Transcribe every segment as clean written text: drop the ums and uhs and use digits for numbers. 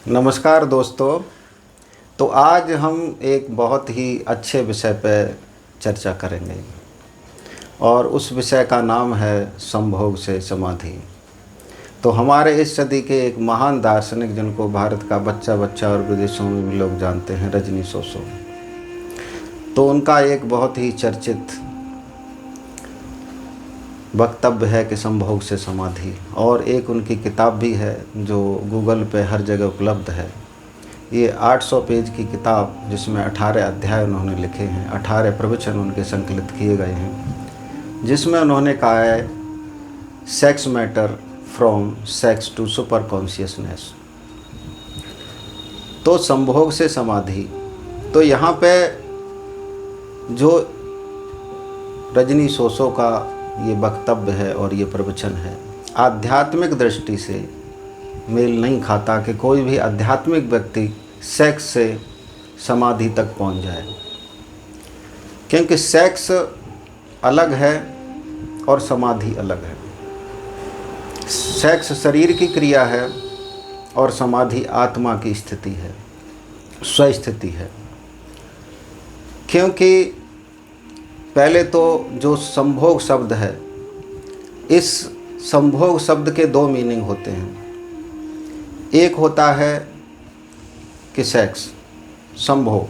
नमस्कार दोस्तों। तो आज हम एक बहुत ही अच्छे विषय पर चर्चा करेंगे और उस विषय का नाम है संभोग से समाधि। तो हमारे इस सदी के एक महान दार्शनिक जिनको भारत का बच्चा बच्चा और विदेशों में भी लोग जानते हैं, रजनीश ओशो। तो उनका एक बहुत ही चर्चित वक्तव्य है कि संभोग से समाधि, और एक उनकी किताब भी है जो गूगल पे हर जगह उपलब्ध है। ये 800 पेज की किताब जिसमें 18 अध्याय उन्होंने लिखे हैं, 18 प्रवचन उनके संकलित किए गए हैं, जिसमें उन्होंने कहा है sex matter from sex to super consciousness. तो संभोग से समाधि, तो यहाँ पे जो रजनीश ओशो का ये वक्तव्य है और ये प्रवचन है, आध्यात्मिक दृष्टि से मेल नहीं खाता कि कोई भी आध्यात्मिक व्यक्ति सेक्स से समाधि तक पहुंच जाए, क्योंकि सेक्स अलग है और समाधि अलग है। सेक्स शरीर की क्रिया है और समाधि आत्मा की स्थिति है, स्वस्थिति है। क्योंकि पहले तो जो संभोग शब्द है, इस संभोग शब्द के दो मीनिंग होते हैं। एक होता है कि सेक्स संभोग,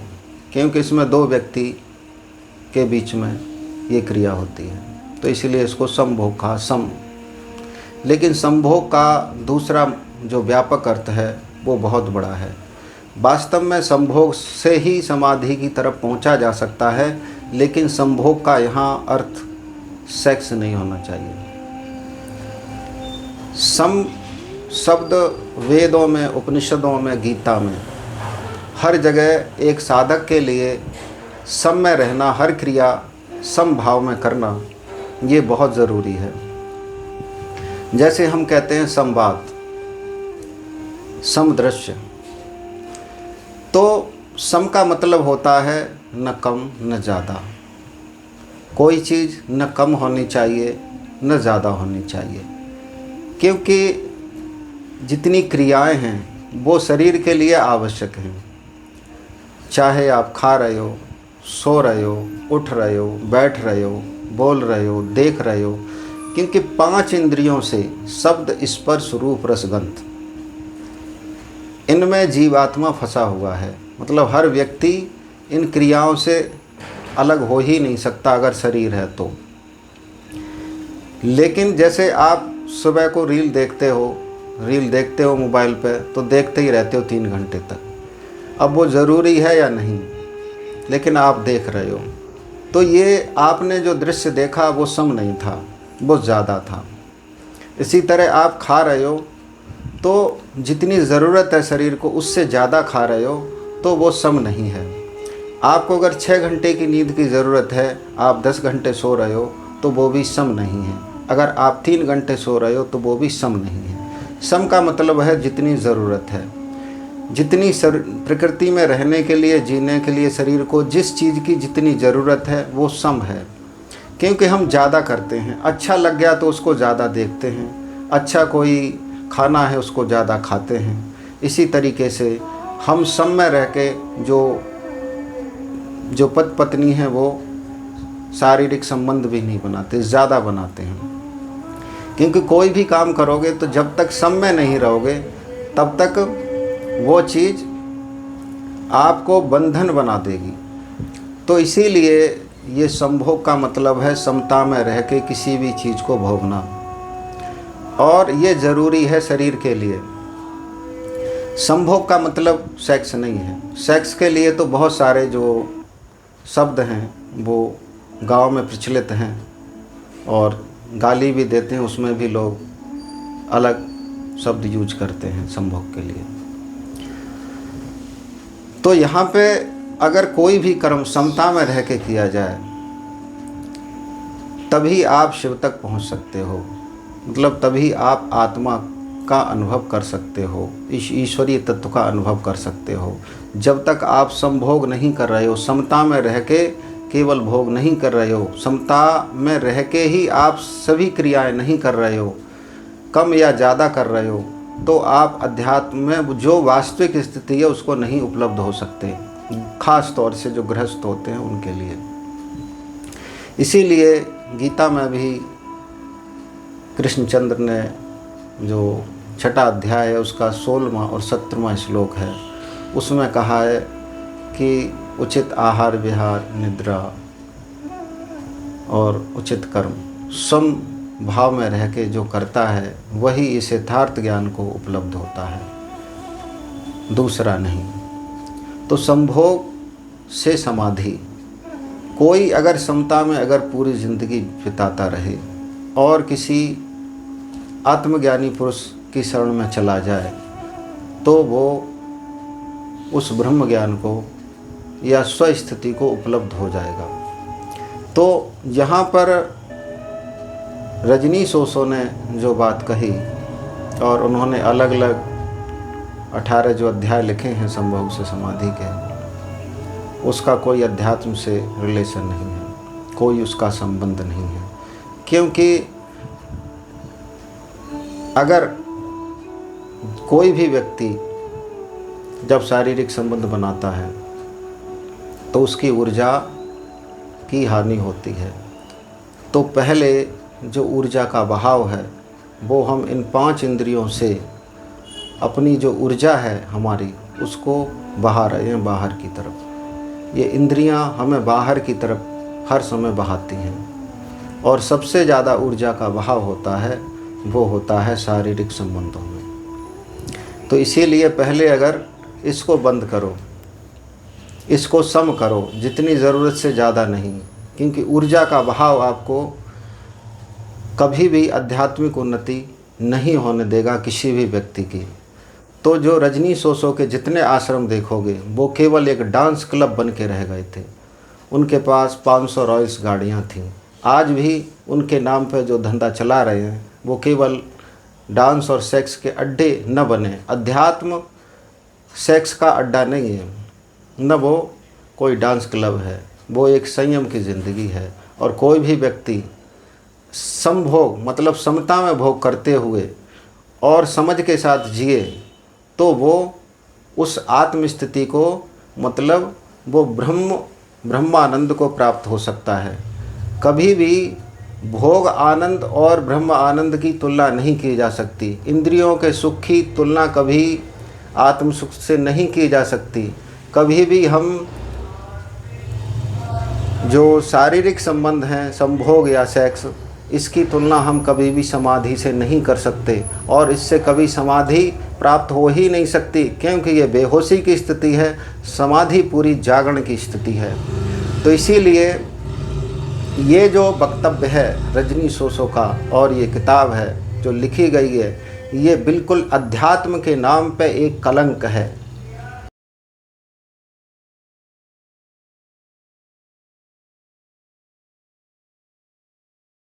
क्योंकि इसमें दो व्यक्ति के बीच में ये क्रिया होती है, तो इसलिए इसको संभोग कहा, सम। लेकिन संभोग का दूसरा जो व्यापक अर्थ है वो बहुत बड़ा है। वास्तव में संभोग से ही समाधि की तरफ पहुंचा जा सकता है, लेकिन संभोग का यहाँ अर्थ सेक्स नहीं होना चाहिए। सम शब्द वेदों में, उपनिषदों में, गीता में, हर जगह एक साधक के लिए सम में रहना, हर क्रिया सम भाव में करना, ये बहुत ज़रूरी है। जैसे हम कहते हैं संवाद, समदृश्य, तो सम का मतलब होता है न कम न ज़्यादा। कोई चीज़ न कम होनी चाहिए न ज़्यादा होनी चाहिए, क्योंकि जितनी क्रियाएं हैं वो शरीर के लिए आवश्यक हैं। चाहे आप खा रहे हो, सो रहे हो, उठ रहे हो, बैठ रहे हो, बोल रहे हो, देख रहे हो, क्योंकि 5 इंद्रियों से शब्द, स्पर्श, रूप, रसगंध, इनमें जीवात्मा फंसा हुआ है। मतलब हर व्यक्ति इन क्रियाओं से अलग हो ही नहीं सकता अगर शरीर है तो। लेकिन जैसे आप सुबह को रील देखते हो मोबाइल पे, तो देखते ही रहते हो 3 घंटे तक। अब वो ज़रूरी है या नहीं, लेकिन आप देख रहे हो, तो ये आपने जो दृश्य देखा वो सम नहीं था, वो ज़्यादा था। इसी तरह आप खा रहे हो, तो जितनी ज़रूरत है शरीर को उससे ज़्यादा खा रहे हो, तो वो सम नहीं है। आपको अगर 6 घंटे की नींद की ज़रूरत है, आप 10 घंटे सो रहे हो, तो वो भी सम नहीं है। अगर आप 3 घंटे सो रहे हो तो वो भी सम नहीं है। सम का मतलब है जितनी ज़रूरत है, जितनी प्रकृति में रहने के लिए, जीने के लिए शरीर को जिस चीज़ की जितनी ज़रूरत है वो सम है। क्योंकि हम ज़्यादा करते हैं, अच्छा लग गया तो उसको ज़्यादा देखते हैं, अच्छा कोई खाना है उसको ज़्यादा खाते हैं। इसी तरीके से हम सम में रह के जो पति पत्नी है वो शारीरिक संबंध भी नहीं बनाते, ज़्यादा बनाते हैं। क्योंकि कोई भी काम करोगे तो जब तक सम में नहीं रहोगे तब तक वो चीज़ आपको बंधन बना देगी। तो इसीलिए ये संभोग का मतलब है समता में रह के किसी भी चीज़ को भोगना, और ये ज़रूरी है शरीर के लिए। संभोग का मतलब सेक्स नहीं है। सेक्स के लिए तो बहुत सारे जो शब्द हैं वो गांव में प्रचलित हैं और गाली भी देते हैं, उसमें भी लोग अलग शब्द यूज करते हैं संभोग के लिए। तो यहाँ पे अगर कोई भी कर्म समता में रह के किया जाए तभी आप शिव तक पहुँच सकते हो। मतलब तभी आप आत्मा का अनुभव कर सकते हो, इस ईश्वरीय तत्व का अनुभव कर सकते हो। जब तक आप संभोग नहीं कर रहे हो, समता में रह के केवल भोग नहीं कर रहे हो, समता में रह के ही आप सभी क्रियाएं नहीं कर रहे हो, कम या ज़्यादा कर रहे हो, तो आप अध्यात्म में जो वास्तविक स्थिति है उसको नहीं उपलब्ध हो सकते, खास तौर से जो गृहस्थ होते हैं उनके लिए। इसीलिए गीता में भी कृष्णचंद्र ने जो 6वां अध्याय है उसका 16वां और 17वां श्लोक है, उसमें कहा है कि उचित आहार विहार निद्रा और उचित कर्म सम भाव में रह के जो करता है वही इस यथार्थ ज्ञान को उपलब्ध होता है, दूसरा नहीं। तो संभोग से समाधि, कोई अगर समता में अगर पूरी जिंदगी बिताता रहे और किसी आत्मज्ञानी पुरुष की शरण में चला जाए तो वो उस ब्रह्म ज्ञान को या स्वस्थिति को उपलब्ध हो जाएगा। तो यहाँ पर रजनीश ओशो ने जो बात कही और उन्होंने अलग अलग 18 जो अध्याय लिखे हैं संभोग से समाधि के, उसका कोई अध्यात्म से रिलेशन नहीं है, कोई उसका संबंध नहीं है। क्योंकि अगर कोई भी व्यक्ति जब शारीरिक संबंध बनाता है तो उसकी ऊर्जा की हानि होती है। तो पहले जो ऊर्जा का बहाव है वो हम इन 5 इंद्रियों से अपनी जो ऊर्जा है हमारी उसको बहा रहे हैं बाहर की तरफ। ये इंद्रियां हमें बाहर की तरफ हर समय बहाती हैं और सबसे ज़्यादा ऊर्जा का बहाव होता है वो होता है शारीरिक संबंधों में। तो इसीलिए पहले अगर इसको बंद करो, इसको सम करो, जितनी ज़रूरत से ज़्यादा नहीं, क्योंकि ऊर्जा का बहाव आपको कभी भी आध्यात्मिक उन्नति नहीं होने देगा किसी भी व्यक्ति की। तो जो रजनीश ओशो के जितने आश्रम देखोगे वो केवल एक डांस क्लब बन के रह गए थे। उनके पास 500 रॉयल्स गाड़ियाँ थीं। आज भी उनके नाम पर जो धंधा चला रहे हैं वो केवल डांस और सेक्स के अड्डे न बने। अध्यात्म सेक्स का अड्डा नहीं है, न वो कोई डांस क्लब है, वो एक संयम की ज़िंदगी है। और कोई भी व्यक्ति समभोग मतलब समता में भोग करते हुए और समझ के साथ जिए तो वो उस आत्म स्थिति को मतलब वो ब्रह्मानंद को प्राप्त हो सकता है। कभी भी भोग आनंद और ब्रह्म आनंद की तुलना नहीं की जा सकती। इंद्रियों के सुख की तुलना कभी आत्म सुख से नहीं की जा सकती। कभी भी हम जो शारीरिक संबंध हैं संभोग या सेक्स, इसकी तुलना हम कभी भी समाधि से नहीं कर सकते और इससे कभी समाधि प्राप्त हो ही नहीं सकती, क्योंकि ये बेहोशी की स्थिति है, समाधि पूरी जागरण की स्थिति है। तो इसीलिए ये जो वक्तव्य है रजनीश ओशो का और ये किताब है जो लिखी गई है, ये बिल्कुल अध्यात्म के नाम पे एक कलंक है।